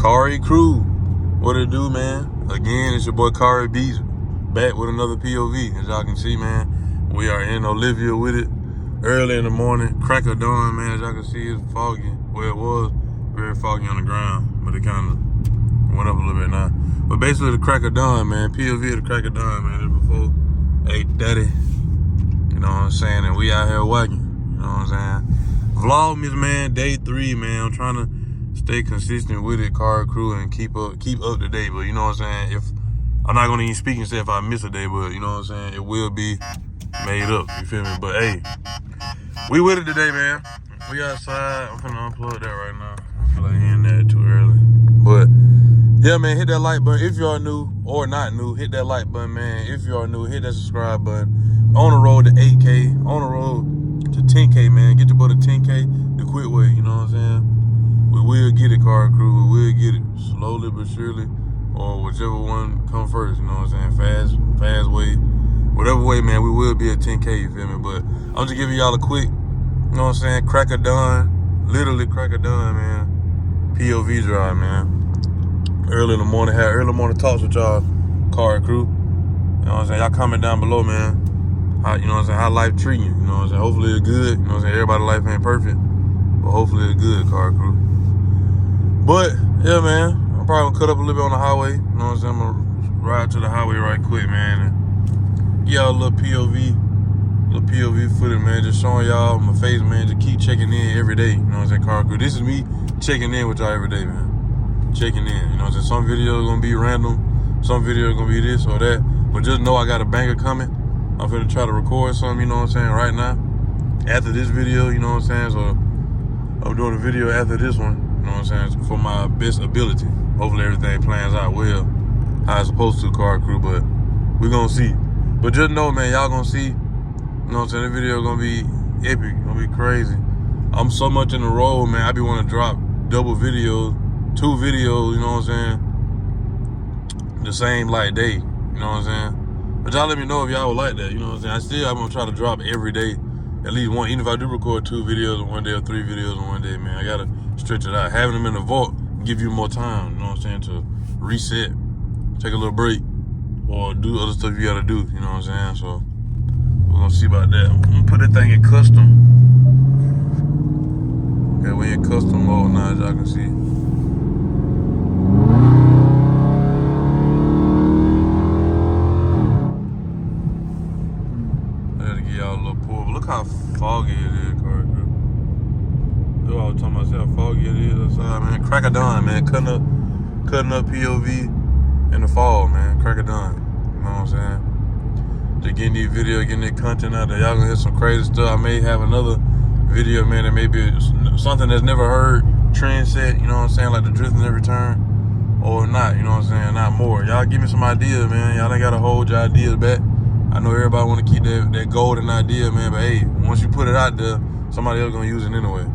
Cari crew, what it do, man? Again, it's your boy Cari Beats, back with another POV. As y'all can see, man, we are in Olivia with it. Early in the morning, crack of dawn, man. As y'all can see, it's foggy. Well, it was very foggy on the ground, but it kind of went up a little bit now. But basically, the crack of dawn, man. POV of the crack of dawn, man. It's before 8:30. You know what I'm saying? And we out here working. You know what I'm saying? Vlogmas, man. Day 3, man. I'm trying to stay consistent with it, Cari crew, and keep up to date. But you know what I'm saying? If I'm not gonna even speak and say if I miss a day, but you know what I'm saying? It will be made up. You feel me? But hey, we with it today, man. We outside. I'm finna unplug that right now. I feel like hearing that too early. But yeah, man, hit that like button if you are new or not new. Hit that like button, man. If you are new, hit that subscribe button. On the road to 8K, on the road to 10K, man. Get your boy to 10K the quick way. You know what I'm saying? We will get it, Cari crew. We will get it slowly but surely, or whichever one come first. You know what I'm saying? Fast way, whatever way, man. We will be at 10K. You feel me? But I'm just giving y'all a quick, you know what I'm saying? Crack of dawn, literally crack of dawn, man. POV drive, man. Early in the morning, had early morning talks with y'all, Cari crew. You know what I'm saying? Y'all comment down below, man. How, you know what I'm saying? How life treating you? You know what I'm saying? Hopefully it's good. You know what I'm saying? Everybody's life ain't perfect, but hopefully it's good, Cari crew. But yeah, man, I'm probably gonna cut up a little bit on the highway. You know what I'm saying? I'm gonna ride to the highway right quick, man, and give y'all a little POV footage, man. Just showing y'all my face, man. Just keep checking in every day. You know what I'm saying, Cari crew? This is me checking in with y'all every day, man. Checking in. You know what I'm saying? Some videos gonna be random, some videos gonna be this or that. But just know I got a banger coming. I'm gonna try to record something, you know what I'm saying, right now. After this video, you know what I'm saying? So I'm doing a video after this one. You know what I'm saying? For my best ability. Hopefully everything plans out well, how it's supposed to, Cari crew, but we're gonna see. But just know, man, y'all gonna see, you know what I'm saying, the video gonna be epic, gonna be crazy. I'm so much in the road, man, I be wanna drop double videos, 2 videos, you know what I'm saying, the same like day, you know what I'm saying? But y'all let me know if y'all would like that, you know what I'm saying? I'm gonna try to drop every day, at least one, even if I do record 2 videos in one day or 3 videos in one day, man, I gotta stretch it out. Having them in the vault give you more time, you know what I'm saying, to reset, take a little break, or do other stuff you gotta do, you know what I'm saying? So we're gonna see about that. I'm gonna put that thing in custom. Okay, we in custom mode now, as y'all can see. I gotta give y'all a little pull, but look how foggy it is, Cari crew. That's what I was talking about, see how foggy it is outside, man. Crack of dawn, man. Cutting up POV in the fall, man. Crack of dawn. You know what I'm saying? Just getting these videos, getting that content out there. Y'all gonna hear some crazy stuff. I may have another video, man, that may be something that's never heard, trend set, you know what I'm saying, like the drift and every turn, or not, you know what I'm saying, not more. Y'all give me some ideas, man. Y'all ain't gotta hold your ideas back. I know everybody wanna keep that golden idea, man, but hey, once you put it out there, somebody else gonna use it anyway.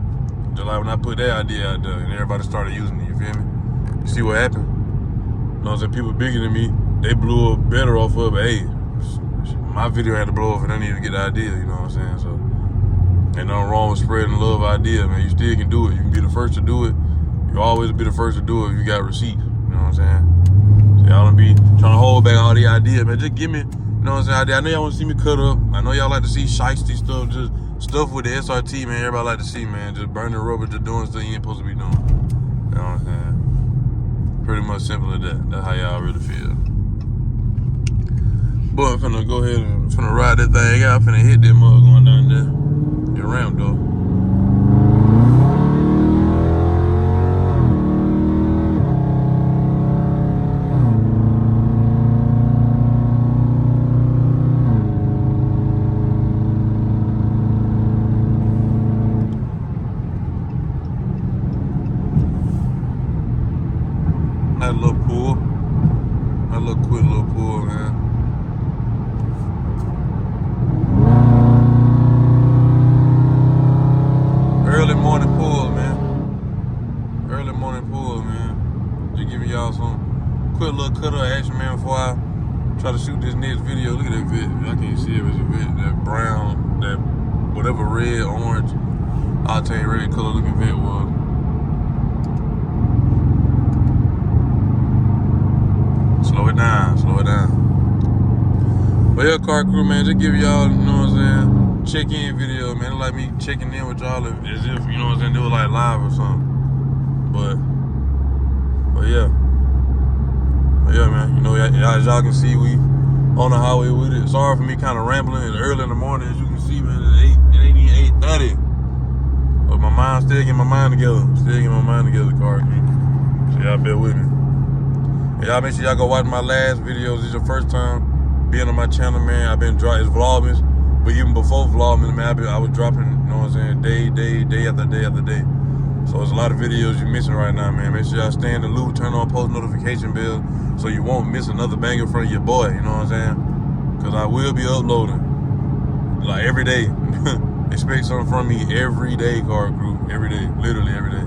Just like when I put that idea out there and everybody started using it, you feel me? You see what happened? You know what I'm saying? People bigger than me, they blew up better off of it, but hey, my video had to blow up and I didn't even get the idea, you know what I'm saying? So, ain't nothing wrong with spreading love idea, man. You still can do it. You can be the first to do it. You always be the first to do it if you got receipts, you know what I'm saying? So y'all don't be trying to hold back all the ideas, man. Just give me, you know what I'm saying? I know y'all want to see me cut up. I know y'all like to see shiesty stuff, just stuff with the SRT, man. Everybody like to see, man. Just burning rubber, just doing stuff you ain't supposed to be doing. You know what I'm saying? Pretty much simple as that. That's how y'all really feel. But I'm finna go ahead and finna ride that thing out. I'm finna hit that mug going down there. Your ramp though. That little pull. That little quick little pull, man. Early morning pull, man. Early morning pull, man. Just giving y'all some quick little cut up action, man, before I try to shoot this next video. Look at that vid. I can't see if it's a vid. That brown, that whatever red, orange, octane red color looking vid was. yeah, car crew, man, just give y'all, you know what I'm saying, check-in video, man. It's like me checking in with y'all as if, you know what I'm saying, do it like live or something. But yeah. But yeah, man, you know, as y'all can see, we on the highway with it. Sorry for me kind of rambling. It's early in the morning, as you can see, man. It ain't even 8:30. But my mind still getting my mind together. Car crew. So y'all bear with me. And y'all make sure y'all go watch my last videos. This is your first time being on my channel, man. I've been dropping, it's Vlogmas. But even before Vlogmas, man, I was dropping, you know what I'm saying, day after day after day. So there's a lot of videos you're missing right now, man. Make sure y'all stay in the loop, turn on post notification bell so you won't miss another banger from your boy, you know what I'm saying? Because I will be uploading, like, every day. Expect something from me every day, car crew. Every day, literally every day.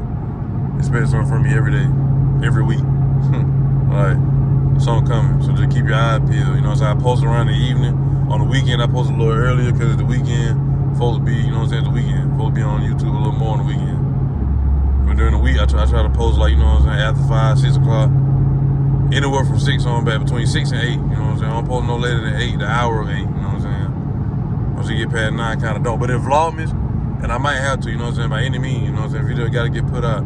Expect something from me every day, every week. Like, something coming. So just keep your eye peeled, you know what I'm saying? I post around the evening. On the weekend, I post a little earlier because the weekend, folks be, you know what I'm saying, the weekend. Folks be on YouTube a little more on the weekend. But during the week, I try to post, like, you know what I'm saying, after 5, 6 o'clock. Anywhere from 6 on back, between 6 and 8, you know what I'm saying? I don't post no later than 8, the hour of 8, you know what I'm saying? Once you get past 9, kind of don't. But if Vlogmas, and I might have to, you know what I'm saying, by any means, you know what I'm saying, video got to get put out.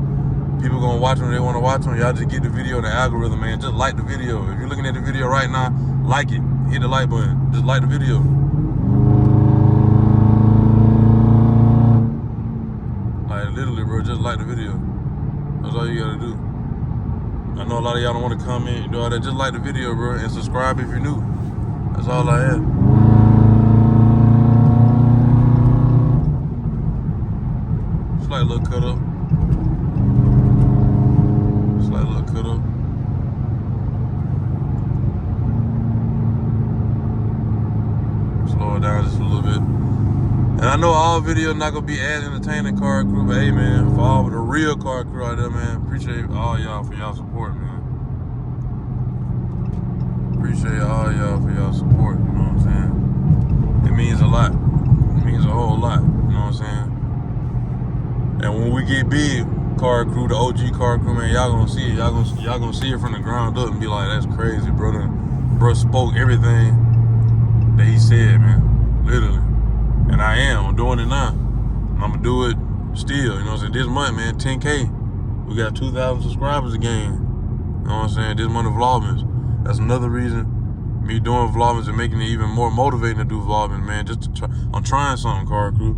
People gonna watch them, they want to watch them. Y'all just get the video in the algorithm, man. Just like the video. If you're looking at the video right now, like it. Hit the like button. Just like the video. Like, literally, bro, just like the video. That's all you gotta do. I know a lot of y'all don't want to comment and do all that. Just like the video, bro, and subscribe if you're new. That's all I have. It's like a little cut up. Slow it down just a little bit. And I know all videos not gonna be as entertaining, car crew, but hey, man, for all the real car crew out there, man, appreciate all y'all for y'all support, man. Appreciate all y'all for y'all support, you know what I'm saying? It means a lot. It means a whole lot, you know what I'm saying? And when we get big, car crew, the OG car crew, man, y'all gonna see it. Y'all gonna see it from the ground up and be like, that's crazy, brother. Bro spoke everything that he said, man, literally. And I'm doing it now. I'm gonna do it still, you know what I'm saying? This month, man, 10K. We got 2,000 subscribers again. You know what I'm saying? This month of Vlogmas. That's another reason me doing Vlogmas and making it even more motivating to do Vlogmas, man. Just to try, I'm trying something, car crew.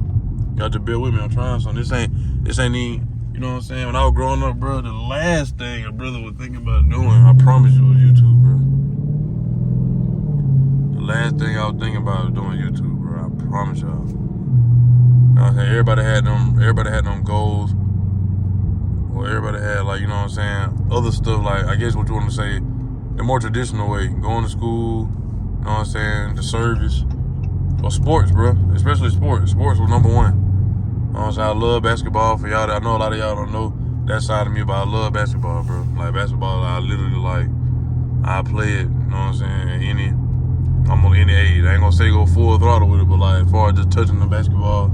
Y'all just bear with me, I'm trying something. This ain't even, you know what I'm saying? When I was growing up, bro, the last thing a brother was thinking about doing, I promise you, was YouTube, bro. The last thing I was thinking about was doing YouTube, bro. I promise y'all. You know what I'm saying? Everybody had them goals. Well, everybody had, like, you know what I'm saying, other stuff, like, I guess what you want to say, the more traditional way. Going to school, you know what I'm saying, the service. Or sports, bro. Especially sports. Sports was number one. You know what I'm saying? I love basketball. For y'all, I know a lot of y'all don't know that side of me, but I love basketball, bro. Like, basketball, I literally, like, I play it, you know what I'm saying, I'm on any age. I ain't gonna say go full throttle with it, but, like, as far as just touching the basketball,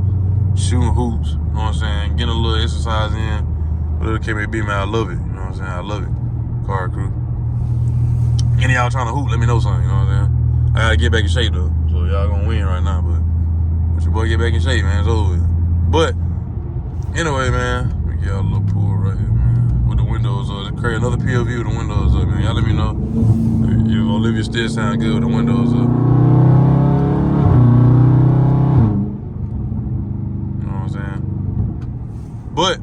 shooting hoops, you know what I'm saying, getting a little exercise in, whatever it may be, man, I love it, you know what I'm saying, I love it, car crew. Any of y'all trying to hoop, let me know something, you know what I'm saying. I gotta get back in shape, though, so y'all gonna win right now, but your boy get back in shape, man, it's over with. But, anyway, man, we get y'all a little pool right here, man, with the windows up. Create another POV with the windows up, man. Y'all let me know if Olivia still sound good with the windows up. You know what I'm saying? But,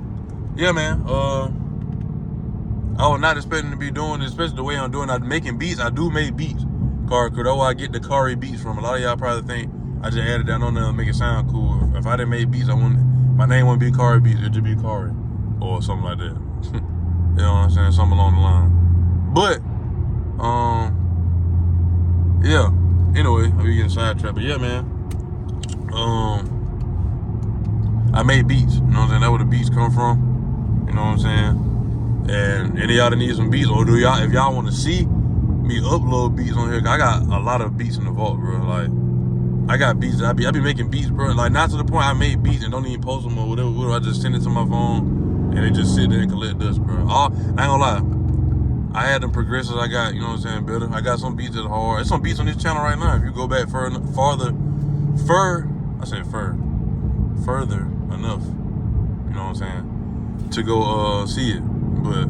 yeah, man, I was not expecting to be doing this, especially the way I'm doing. I'm making beats. I do make beats. Car crew, that's where I get the Cari beats from. A lot of y'all probably think I just added that on there to make it sound cool. If I didn't make beats, my name wouldn't be Cari Beats. It'd just be Cari or something like that. You know what I'm saying? Something along the line. But, yeah. Anyway, I'm getting sidetracked. But yeah, man. I made beats. You know what I'm saying? That's where the beats come from. You know what I'm saying? And any of y'all that need some beats, or if y'all want to see me upload beats on here, I got a lot of beats in the vault, bro. Like, I got beats that I be making beats, bro. Like, not to the point I make beats and don't even post them or whatever. I just send it to my phone and they just sit there and collect dust, bro. I ain't gonna lie. I had them progressives. I got, you know what I'm saying, better. I got some beats that are hard. There's some beats on this channel right now. If you go back further enough, you know what I'm saying, to go see it. But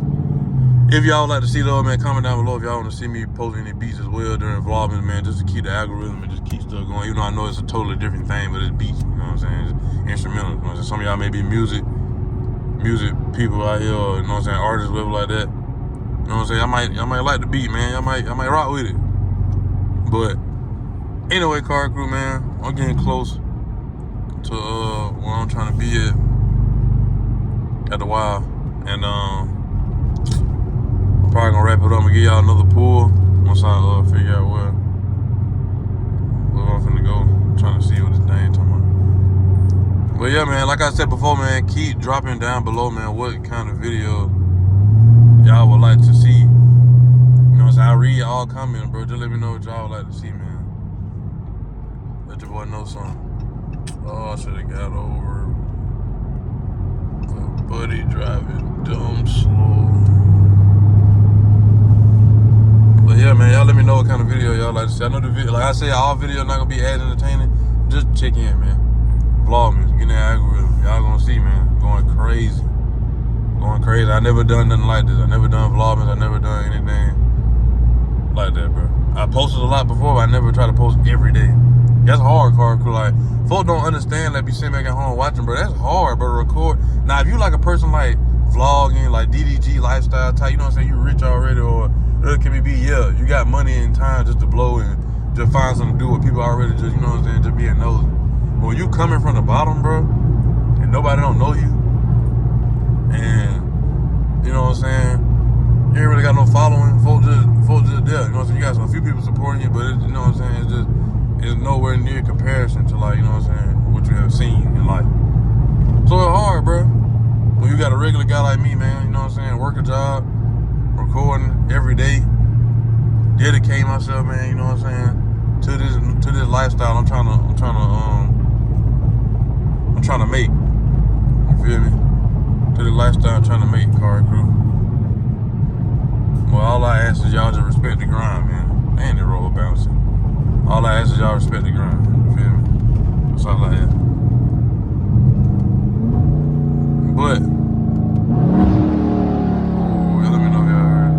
if y'all would like to see those, man, comment down below if y'all want to see me post any beats as well during Vlogmas, man, just to keep the algorithm and just keep stuff going. Even though I know it's a totally different thing, but it's beats, you know what I'm saying, it's instrumental. You know what I'm saying? Some of y'all may be music people out here, or, you know what I'm saying, artists, whatever like that. You know what I'm saying? I might like the beat, man. I might rock with it. But anyway, Cari crew, man, I'm getting close to where I'm trying to be at the while. And I'm probably gonna wrap it up and give y'all another pull once I figure out where I'm finna go. I'm trying to see what this thing talking about. But yeah, man, like I said before, man, keep dropping down below, man, what kind of video y'all would like to see. You know what I'm saying? I read all comments, bro. Just let me know what y'all would like to see, man. Let your boy know something. Oh, I should have got over. The buddy driving dumb slow. But yeah, man, y'all let me know what kind of video y'all like to see. I know the video, like I said, all videos not gonna be as entertaining. Just check in, man. Vlogmas, getting that algorithm. Y'all gonna see, man. Going crazy. Going crazy. I never done nothing like this. I never done Vlogmas. I never done anything like that, bro. I posted a lot before, but I never try to post every day. That's hard, Cari crew. Like, folks don't understand that be sitting back at home watching, bro. That's hard, bro, to record. Now, if you like a person like vlogging, like DDG lifestyle type, you know what I'm saying, you rich already, or it can be, yeah, you got money and time just to blow and just find something to do with people already just, you know what I'm saying, just being nosy. But when you coming from the bottom, bro, and nobody don't know you, and, you know what I'm saying, you ain't really got no following, folks just there, you know what I'm saying, you got a few people supporting you, but it, you know what I'm saying, it's nowhere near comparison to, like, you know what I'm saying, what you have seen in life. So it's hard, bro. When you got a regular guy like me, man, you know what I'm saying, work a job, recording every day, dedicate myself, man, you know what I'm saying, to this lifestyle I'm trying to make. You feel me? To the lifestyle I'm trying to make, Cari crew. Well, all I ask is y'all just respect the grind, man. And the road bouncing. All I ask is y'all respect the grind. You feel me? That's all I ask. But, let me know if y'all heard it.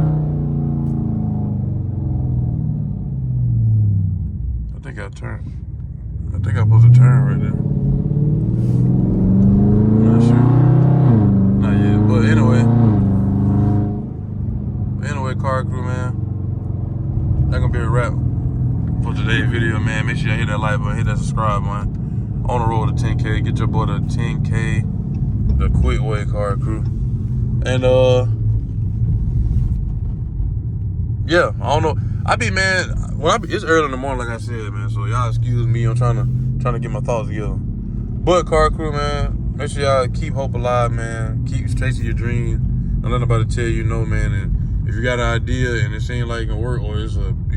I think I supposed to turn right there. Not sure. Not yet. But anyway, Cari crew, man. That's gonna be a wrap for today's video, man. Make sure you hit that like button, hit that subscribe button. On the road to 10K. Get your boy to 10K the quick way, Cari crew. And yeah, I don't know. It's early in the morning, like I said, man. So y'all excuse me. I'm trying to get my thoughts together. But Cari crew, man, make sure y'all keep hope alive, man. Keep chasing your dreams. Don't let nobody tell you no, man. And if you got an idea and it seems like it can work, or you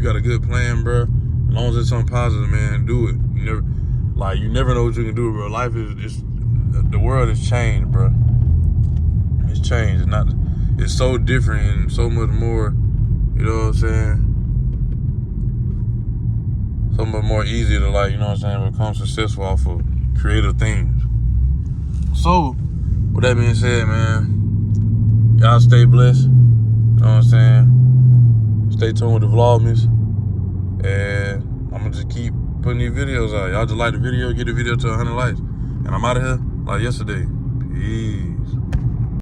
got a good plan, bro, as long as it's something positive, man, do it. You never know what you can do, bro. Life is the world has changed, bro. It's changed. It's so different and so much more, you know what I'm saying? So much more easy to, like, you know what I'm saying, become successful off of creative things. So, with that being said, man, y'all stay blessed. You know what I'm saying? Stay tuned with the Vlogmas. And I'm gonna just keep putting these videos out. Y'all just like the video, get the video to 100 likes. And I'm out of here like yesterday. Peace.